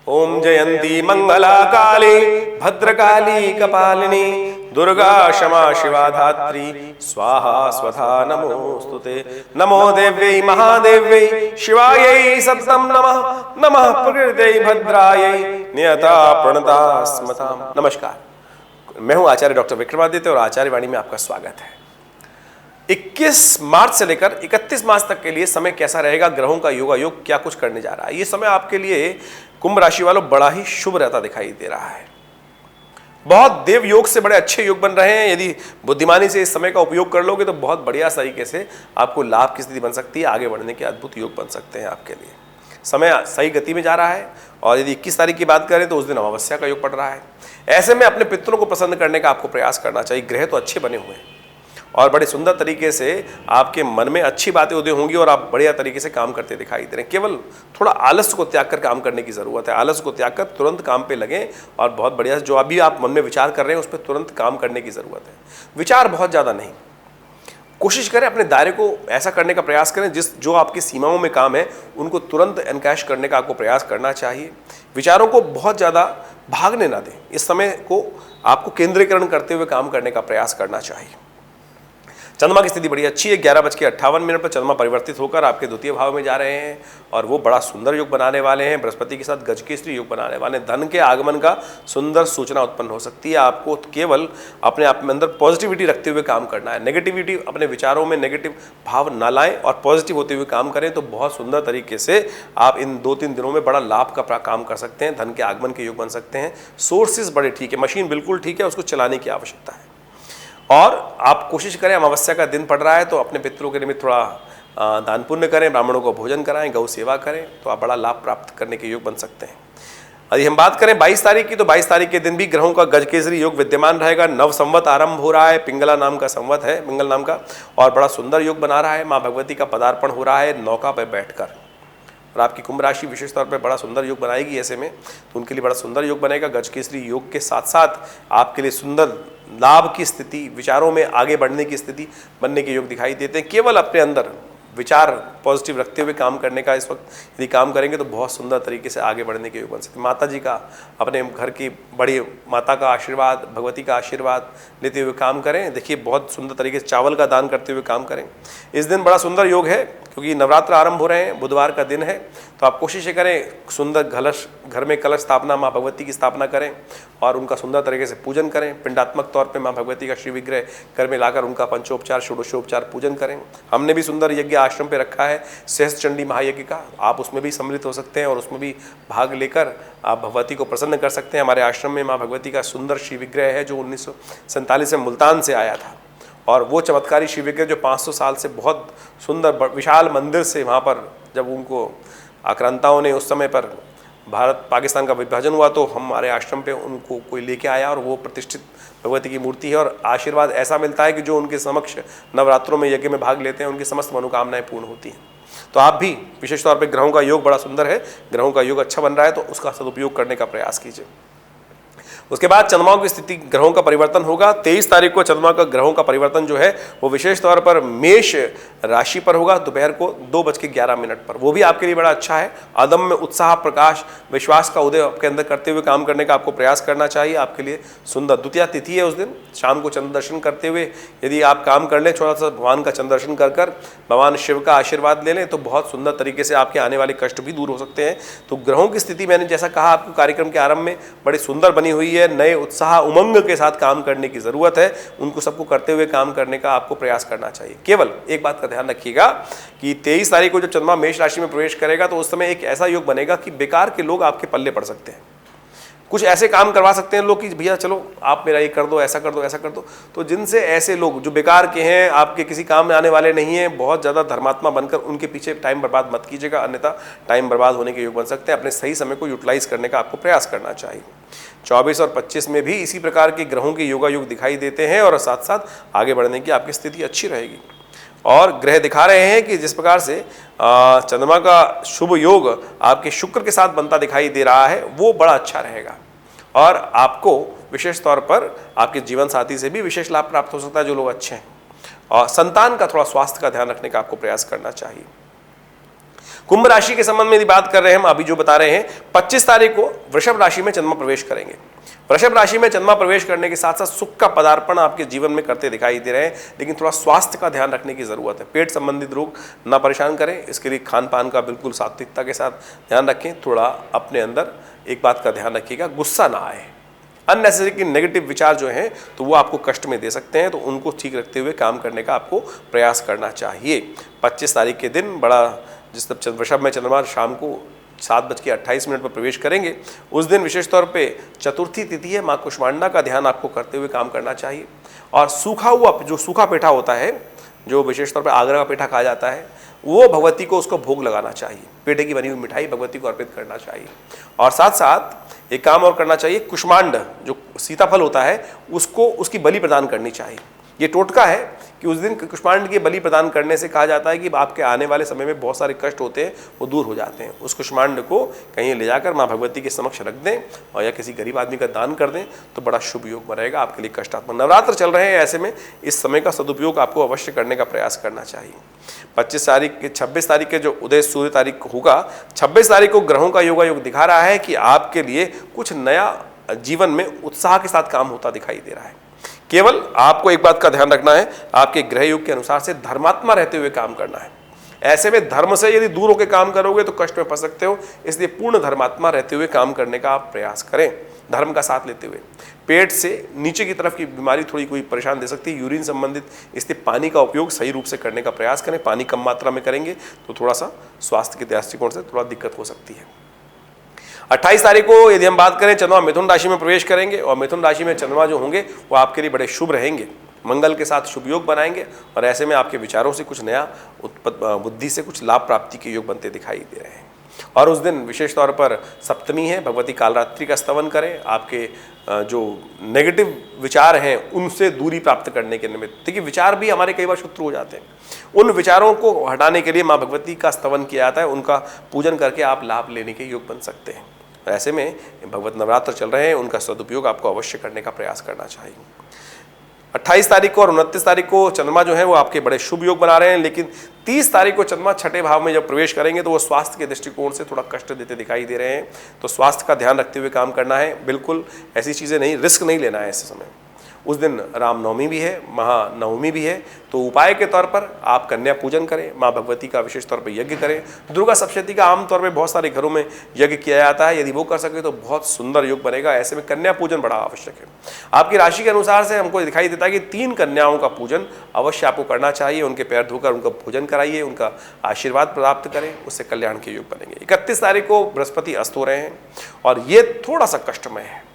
ओम जयंती मंगला काली भद्रकाली कपालिनी दुर्गा क्षमा शिवा धात्री स्वाहा स्वधा नमोस्तुते। नमो देव्यै महादेव्यै शिवायै सततं नमः। नमः प्रकृत्यै भद्रायै नियता प्रणता स्मताम्। नमस्कार, मैं हूं आचार्य डॉक्टर विक्रमादित्य और आचार्य वाणी में आपका स्वागत है। 21 मार्च से लेकर 31 मार्च तक के लिए समय कैसा रहेगा, ग्रहों का योगायोग क्या कुछ करने जा रहा है, ये समय आपके लिए कुंभ राशि वालों बड़ा ही शुभ रहता दिखाई दे रहा है। बहुत देव योग से बड़े अच्छे योग बन रहे हैं। यदि बुद्धिमानी से इस समय का उपयोग कर लोगे तो बहुत बढ़िया तरीके से आपको लाभ की स्थिति बन सकती है, आगे बढ़ने के अद्भुत योग बन सकते हैं आपके लिए। समय सही गति में जा रहा है और यदि 21 तारीख की बात करें तो उस दिन अमावस्या का योग पड़ रहा है। ऐसे में अपने पितरों को प्रसन्न करने का आपको प्रयास करना चाहिए। ग्रह तो अच्छे बने हुए हैं और बड़े सुंदर तरीके से आपके मन में अच्छी बातें उदय होंगी और आप बढ़िया तरीके से काम करते दिखाई दे रहे हैं। केवल थोड़ा आलस्य को त्याग कर काम करने की जरूरत है। आलस्य को त्याग कर तुरंत काम पे लगें और बहुत बढ़िया जो अभी आप मन में विचार कर रहे हैं उस पर तुरंत काम करने की जरूरत है। विचार बहुत ज़्यादा नहीं, कोशिश करें अपने दायरे को ऐसा करने का प्रयास करें जो आपकी सीमाओं में काम है उनको तुरंत एनकैश करने का आपको प्रयास करना चाहिए। विचारों को बहुत ज़्यादा भागने ना दें। इस समय को आपको केंद्रीकरण करते हुए काम करने का प्रयास करना चाहिए। चंद्रमा की स्थिति बड़ी अच्छी है। 11:58 पर चंद्रमा परिवर्तित होकर आपके द्वितीय भाव में जा रहे हैं और वो बड़ा सुंदर योग बनाने वाले हैं। बृहस्पति के साथ गजकेसरी योग बनाने वाले हैं। धन के आगमन का सुंदर सूचना उत्पन्न हो सकती है। आपको केवल अपने आप में अंदर पॉजिटिविटी रखते हुए काम करना है। नेगेटिविटी, अपने विचारों में नेगेटिव भाव ना लाएं और पॉजिटिव होते हुए काम करें तो बहुत सुंदर तरीके से आप इन 2-3 दिनों में बड़ा लाभ का काम कर सकते हैं। धन के आगमन के योग बन सकते हैं। सोर्सेज बड़े ठीक है, मशीन बिल्कुल ठीक है, उसको चलाने की आवश्यकता है। और आप कोशिश करें, अमावस्या का दिन पड़ रहा है तो अपने पितरों के निमित्त थोड़ा दान पुण्य करें, ब्राह्मणों को भोजन कराएं, गौ सेवा करें तो आप बड़ा लाभ प्राप्त करने के योग बन सकते हैं। यदि हम बात करें 22 तारीख की तो 22 तारीख के दिन भी ग्रहों का गजकेसरी योग विद्यमान रहेगा। नव संवत आरंभ हो रहा है। पिंगला नाम का संवत है, पिंगल नाम का, और बड़ा सुंदर योग बना रहा है। माँ भगवती का पदार्पण हो रहा है नौका पर बैठकर और आपकी कुंभ राशि विशेष तौर पर बड़ा सुंदर योग बनाएगी। ऐसे में तो उनके लिए बड़ा सुंदर योग बनेगा। गजकेसरी योग के साथ साथ आपके लिए सुंदर लाभ की स्थिति, विचारों में आगे बढ़ने की स्थिति बनने के योग दिखाई देते हैं। केवल अपने अंदर विचार पॉजिटिव रखते हुए काम करने का इस वक्त यदि काम करेंगे तो बहुत सुंदर तरीके से आगे बढ़ने के योग बन सकते हैं। माता जी का, अपने घर की बड़ी माता का आशीर्वाद, भगवती का आशीर्वाद लेते हुए काम करें। देखिए बहुत सुंदर तरीके से चावल का दान करते हुए काम करें। इस दिन बड़ा सुंदर योग है क्योंकि नवरात्र आरंभ हो रहे हैं, बुधवार का दिन है, तो आप कोशिश करें सुंदर घर में कलश स्थापना, माँ भगवती की स्थापना करें और उनका सुंदर तरीके से पूजन करें। पिंडात्मक तौर पे माँ भगवती का श्री विग्रह घर में लाकर उनका पंचोपचार षोडशोपचार पूजन करें। हमने भी सुंदर यज्ञ आश्रम पे रखा है सहस्त्र चंडी महायज्ञ का, आप उसमें भी सम्मिलित हो सकते हैं और उसमें भी भाग लेकर आप भगवती को प्रसन्न कर सकते हैं। हमारे आश्रम में माँ भगवती का सुंदर श्री विग्रह है जो 1947 में मुल्तान से आया था और वो चमत्कारी शिव विग्रह जो 500 साल से बहुत सुंदर विशाल मंदिर से वहाँ पर जब उनको आक्रांताओं ने उस समय पर भारत पाकिस्तान का विभाजन हुआ तो हमारे आश्रम पे उनको कोई लेके आया और वो प्रतिष्ठित भगवती की मूर्ति है और आशीर्वाद ऐसा मिलता है कि जो उनके समक्ष नवरात्रों में यज्ञ में भाग लेते हैं उनकी समस्त मनोकामनाएं पूर्ण होती हैं। तो आप भी विशेष तौर पर ग्रहों का योग बड़ा सुंदर है, ग्रहों का योग अच्छा बन रहा है तो उसका सदुपयोग करने का प्रयास कीजिए। उसके बाद चंद्रमाओं की स्थिति, ग्रहों का परिवर्तन होगा। 23 तारीख को चंद्रमा का ग्रहों का परिवर्तन जो है वो विशेष तौर पर मेष राशि पर होगा दोपहर को 2:11 पर। वो भी आपके लिए बड़ा अच्छा है। अदम्य उत्साह, प्रकाश, विश्वास का उदय आपके अंदर करते हुए काम करने का आपको प्रयास करना चाहिए। आपके लिए सुंदर द्वितीया तिथि है। उस दिन शाम को चंद्र दर्शन करते हुए यदि आप काम कर लें, थोड़ा सा भगवान का चंद्र दर्शन कर भगवान शिव का आशीर्वाद ले लें तो बहुत सुंदर तरीके से आपके आने वाले कष्ट भी दूर हो सकते हैं। तो ग्रहों की स्थिति मैंने जैसा कहा आपको कार्यक्रम के आरंभ में बड़ी सुंदर बनी हुई है। नए उत्साह उमंग के साथ काम करने की जरूरत है। उनको सबको करते हुए काम करने का आपको प्रयास करना चाहिए। केवल एक बात का ध्यान रखिएगा कि 23 तारीख को जब चंद्रमा मेष राशि में प्रवेश करेगा तो उस समय एक ऐसा योग बनेगा कि बेकार के लोग आपके पल्ले पड़ सकते हैं। कुछ ऐसे काम करवा सकते हैं लोग कि भैया चलो आप मेरा ये कर दो, ऐसा कर दो, ऐसा कर दो। तो जिनसे ऐसे लोग जो बेकार के हैं, आपके किसी काम में आने वाले नहीं हैं, बहुत ज़्यादा धर्मात्मा बनकर उनके पीछे टाइम बर्बाद मत कीजिएगा, अन्यथा टाइम बर्बाद होने के योग बन सकते हैं। अपने सही समय को यूटिलाइज करने का आपको प्रयास करना चाहिए। 24 और 25 में भी इसी प्रकार के ग्रहों के योगा योग दिखाई देते हैं और साथ साथ आगे बढ़ने की आपकी स्थिति अच्छी रहेगी। और ग्रह दिखा रहे हैं कि जिस प्रकार से चंद्रमा का शुभ योग आपके शुक्र के साथ बनता दिखाई दे रहा है वो बड़ा अच्छा रहेगा और आपको विशेष तौर पर आपके जीवन साथी से भी विशेष लाभ प्राप्त हो सकता है जो लोग अच्छे हैं। और संतान का थोड़ा स्वास्थ्य का ध्यान रखने का आपको प्रयास करना चाहिए। कुंभ राशि के संबंध में यदि बात कर रहे हैं हम अभी जो बता रहे हैं, 25 तारीख को वृषभ राशि में चंद्रमा प्रवेश करेंगे। वृषभ राशि में चंद्रमा प्रवेश करने के साथ साथ सुख का पदार्पण आपके जीवन में करते दिखाई दे रहे हैं, लेकिन थोड़ा स्वास्थ्य का ध्यान रखने की जरूरत है। पेट संबंधित रोग ना परेशान करें, इसके लिए खान पान का बिल्कुल सात्विकता के साथ ध्यान रखें। थोड़ा अपने अंदर एक बात का ध्यान रखिएगा, गुस्सा ना आए। अननेसेसरी की नेगेटिव विचार जो हैं तो वो आपको कष्ट में दे सकते हैं, तो उनको ठीक रखते हुए काम करने का आपको प्रयास करना चाहिए। 25 तारीख के दिन बड़ा, जिस तब वृषभ में चंद्रमा शाम को 7:28 पर प्रवेश करेंगे, उस दिन विशेष तौर पे चतुर्थी तिथि है, माँ कुष्मांडा का ध्यान आपको करते हुए काम करना चाहिए। और सूखा हुआ जो सूखा पेठा होता है, जो विशेष तौर पे आगरा का पेठा कहा जाता है, वो भगवती को उसको भोग लगाना चाहिए। पेठे की बनी हुई मिठाई भगवती को अर्पित करना चाहिए। और साथ साथ एक काम और करना चाहिए, कुष्मांड जो सीताफल होता है उसको उसकी बलि प्रदान करनी चाहिए। ये टोटका है कि उस दिन कुष्मांड की बलि प्रदान करने से कहा जाता है कि आपके आने वाले समय में बहुत सारे कष्ट होते हैं, वो दूर हो जाते हैं। उस कुष्मांड को कहीं ले जाकर माँ भगवती के समक्ष रख दें और या किसी गरीब आदमी का दान कर दें तो बड़ा शुभ योग बनेगा आपके लिए। कष्टात्मक नवरात्र चल रहे हैं, ऐसे में इस समय का सदुपयोग आपको अवश्य करने का प्रयास करना चाहिए। 26 तारीख के जो उदय सूर्य तारीख होगा, 26 तारीख को ग्रहों का योग दिखा रहा है कि आपके लिए कुछ नया जीवन में उत्साह के साथ काम होता दिखाई दे रहा है। केवल आपको एक बात का ध्यान रखना है, आपके ग्रह योग के अनुसार से धर्मात्मा रहते हुए काम करना है। ऐसे में धर्म से यदि दूर होकर काम करोगे तो कष्ट में फंस सकते हो, इसलिए पूर्ण धर्मात्मा रहते हुए काम करने का आप प्रयास करें, धर्म का साथ लेते हुए। पेट से नीचे की तरफ की बीमारी थोड़ी कोई परेशान दे सकती है, यूरिन संबंधित, इसलिए पानी का उपयोग सही रूप से करने का प्रयास करें। पानी कम मात्रा में करेंगे तो थोड़ा सा स्वास्थ्य के दृष्टिकोण से थोड़ा दिक्कत हो सकती है। 28 तारीख को यदि हम बात करें, चंद्रमा मिथुन राशि में प्रवेश करेंगे और मिथुन राशि में चंद्रमा जो होंगे वो आपके लिए बड़े शुभ रहेंगे, मंगल के साथ शुभ योग बनाएंगे और ऐसे में आपके विचारों से कुछ नया बुद्धि से कुछ लाभ प्राप्ति के योग बनते दिखाई दे रहे हैं। और उस दिन विशेष तौर पर सप्तमी है, भगवती कालरात्रि का स्तवन करें। आपके जो नेगेटिव विचार हैं उनसे दूरी प्राप्त करने के निमित्त, देखिए विचार भी हमारे कई बार शत्रु हो जाते हैं, उन विचारों को हटाने के लिए माँ भगवती का स्तवन किया जाता है, उनका पूजन करके आप लाभ लेने के योग बन सकते हैं। ऐसे में भगवत नवरात्र चल रहे हैं, उनका सदुपयोग आपको अवश्य करने का प्रयास करना चाहिए। 28 तारीख को और 29 तारीख को चंद्रमा जो है वो आपके बड़े शुभ योग बना रहे हैं, लेकिन 30 तारीख को चंद्रमा छठे भाव में जब प्रवेश करेंगे तो वो स्वास्थ्य के दृष्टिकोण से थोड़ा कष्ट देते दिखाई दे रहे हैं, तो स्वास्थ्य का ध्यान रखते हुए काम करना है। बिल्कुल ऐसी चीज़ें नहीं, रिस्क नहीं लेना है ऐसे समय। उस दिन रामनवमी भी है, महानवमी भी है, तो उपाय के तौर पर आप कन्या पूजन करें, माँ भगवती का विशेष तौर पर यज्ञ करें। दुर्गा सप्तशती का आमतौर पर बहुत सारे घरों में यज्ञ किया जाता है, यदि वो कर सके तो बहुत सुंदर योग बनेगा। ऐसे में कन्या पूजन बड़ा आवश्यक है। आपकी राशि के अनुसार से हमको दिखाई देता है कि 3 कन्याओं का पूजन अवश्य आपको करना चाहिए। उनके पैर धोकर उनका पूजन कराइए, उनका आशीर्वाद प्राप्त करें, उससे कल्याण के योग बनेंगे। 31 तारीख को बृहस्पति अस्त हो रहे हैं और ये थोड़ा सा कष्टमय है।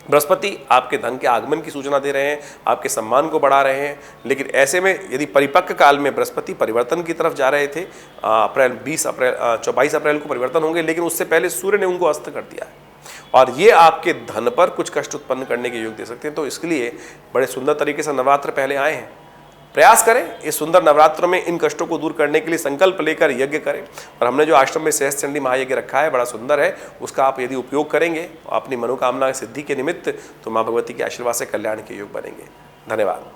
बृहस्पति आपके धन के आगमन की सूचना दे रहे हैं, आपके सम्मान को बढ़ा रहे हैं, लेकिन ऐसे में यदि परिपक्व काल में बृहस्पति परिवर्तन की तरफ जा रहे थे, 22 अप्रैल को परिवर्तन होंगे, लेकिन उससे पहले सूर्य ने उनको अस्त कर दिया है और ये आपके धन पर कुछ कष्ट उत्पन्न करने के योग दे सकते हैं। तो इसके लिए बड़े सुंदर तरीके से नवरात्र पहले आए हैं, प्रयास करें इस सुंदर नवरात्र में इन कष्टों को दूर करने के लिए संकल्प लेकर यज्ञ करें। और हमने जो आश्रम में सहस्त्र चंडी महायज्ञ रखा है बड़ा सुंदर है, उसका आप यदि उपयोग करेंगे अपनी मनोकामना सिद्धि के निमित्त तो माँ भगवती के आशीर्वाद से कल्याण के योग बनेंगे। धन्यवाद।